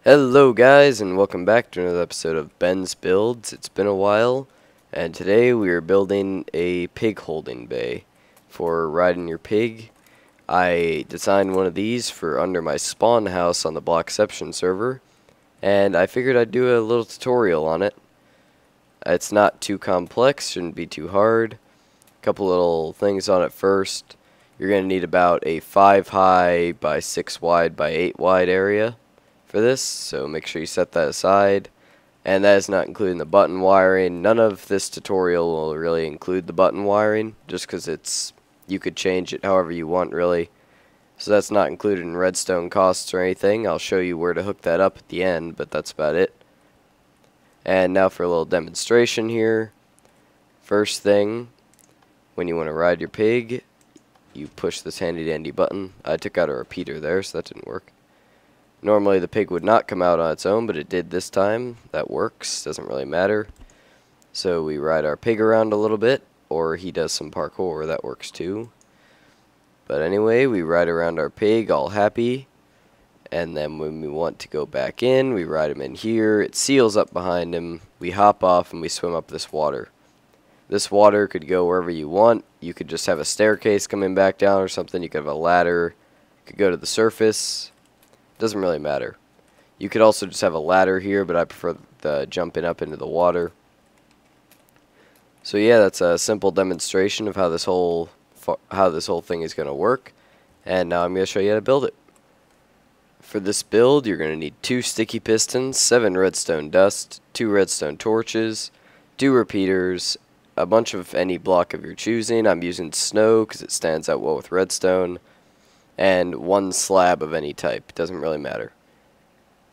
Hello guys, and welcome back to another episode of Ben's Builds. It's been a while, and today we are building a pig holding bay for riding your pig. I designed one of these for under my spawn house on the Blockception server, and I figured I'd do a little tutorial on it. It's not too complex, shouldn't be too hard. A couple little things on it first. You're going to need about a 5 high by 6 wide by 8 wide area for this, so make sure you set that aside. And that is not including the button wiring. None of this tutorial will really include the button wiring, just because you could change it however you want, really. So that's not included in redstone costs or anything. I'll show you where to hook that up at the end, but that's about it. And now for a little demonstration here. First thing, when you want to ride your pig, you push this handy dandy button. I took out a repeater there, so that didn't work. Normally the pig would not come out on its own, but it did this time. That works, doesn't really matter. So we ride our pig around a little bit, or he does some parkour, that works too. But anyway, we ride around our pig all happy, and then when we want to go back in, we ride him in here. It seals up behind him, we hop off and we swim up this water. This water could go wherever you want. You could just have a staircase coming back down or something. You could have a ladder. You could go to the surface. Doesn't really matter. You could also just have a ladder here, but I prefer the jumping up into the water. So yeah, that's a simple demonstration of how this whole thing is going to work. And now I'm going to show you how to build it. For this build, you're going to need 2 sticky pistons, 7 redstone dust, 2 redstone torches, 2 repeaters, a bunch of any block of your choosing. I'm using snow because it stands out well with redstone. And 1 slab of any type. Doesn't really matter.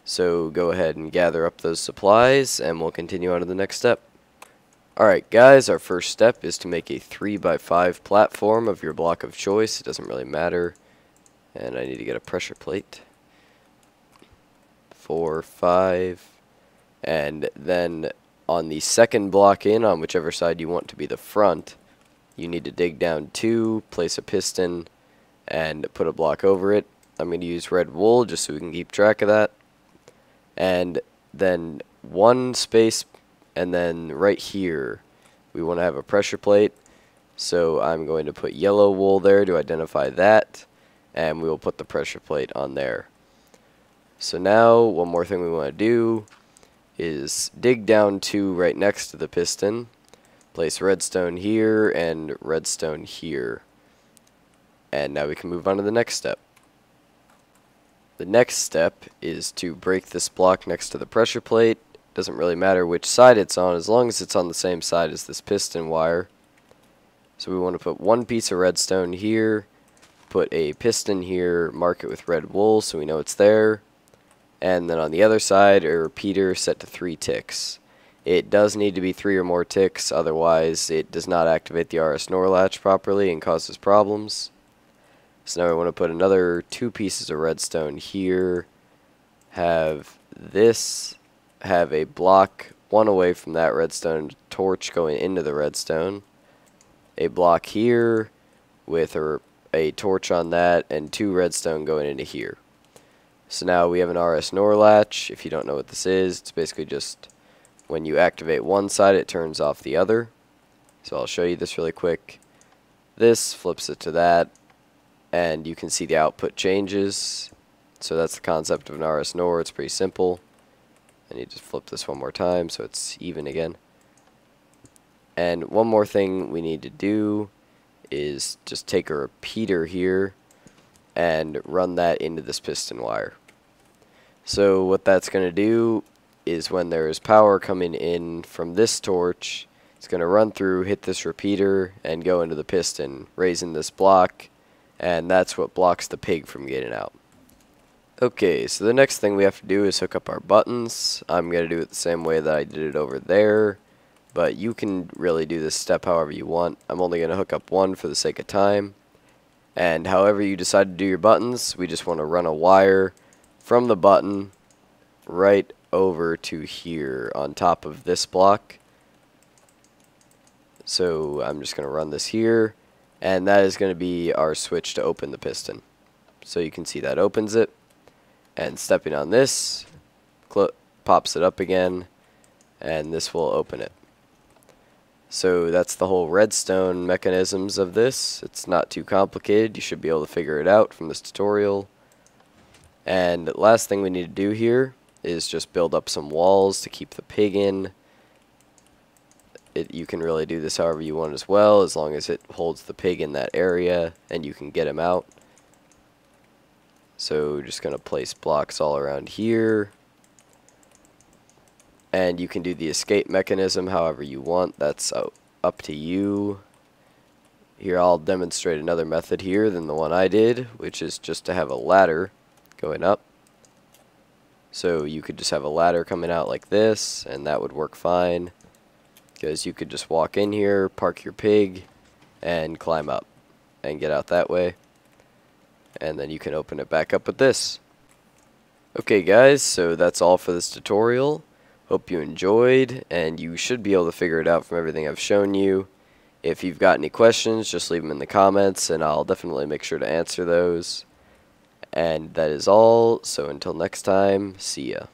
So go ahead and gather up those supplies, and we'll continue on to the next step. Alright guys, our first step is to make a 3x5 platform of your block of choice. It doesn't really matter. And I need to get a pressure plate. 4, 5. And then on the second block in, on whichever side you want to be the front, you need to dig down 2, place a piston, and put a block over it. I'm going to use red wool just so we can keep track of that. And then 1 space, and then right here we want to have a pressure plate. So I'm going to put yellow wool there to identify that, and we will put the pressure plate on there. So now one more thing we want to do is dig down 2 right next to the piston. Place redstone here and redstone here. And now we can move on to the next step. The next step is to break this block next to the pressure plate. Doesn't really matter which side it's on, as long as it's on the same side as this piston wire. So we want to put 1 piece of redstone here, put a piston here, mark it with red wool so we know it's there, and then on the other side a repeater set to 3 ticks. It does need to be 3 or more ticks, otherwise it does not activate the RS NOR latch properly and causes problems. So now we want to put another 2 pieces of redstone here, have a block 1 away from that redstone torch going into the redstone, a block here with a torch on that, and 2 redstone going into here. So now we have an RS NOR latch. If you don't know what this is, it's basically just when you activate one side it turns off the other. So I'll show you this really quick. This flips it to that, and you can see the output changes. So that's the concept of an RS NOR. It's pretty simple. And you just flip this one more time so it's even again. And one more thing we need to do is just take a repeater here and run that into this piston wire. So what that's going to do is when there is power coming in from this torch, it's going to run through, hit this repeater, and go into the piston, raising this block. And that's what blocks the pig from getting out. Okay, so the next thing we have to do is hook up our buttons. I'm going to do it the same way that I did it over there, but you can really do this step however you want. I'm only going to hook up 1 for the sake of time. And however you decide to do your buttons, we just want to run a wire from the button right over to here on top of this block. So I'm just going to run this here. And that is going to be our switch to open the piston. So you can see that opens it. And stepping on this, pops it up again, and this will open it. So that's the whole redstone mechanisms of this. It's not too complicated. You should be able to figure it out from this tutorial. And last thing we need to do here is just build up some walls to keep the pig in. You can really do this however you want as well, as long as it holds the pig in that area and you can get him out. So we're just going to place blocks all around here. And you can do the escape mechanism however you want. That's up to you. Here, I'll demonstrate another method here than the one I did, which is just to have a ladder going up. So you could just have a ladder coming out like this, and that would work fine. Because you could just walk in here, park your pig, and climb up and get out that way. And then you can open it back up with this. Okay guys, so that's all for this tutorial. Hope you enjoyed, and you should be able to figure it out from everything I've shown you. If you've got any questions, just leave them in the comments, and I'll definitely make sure to answer those. And that is all, so until next time, see ya.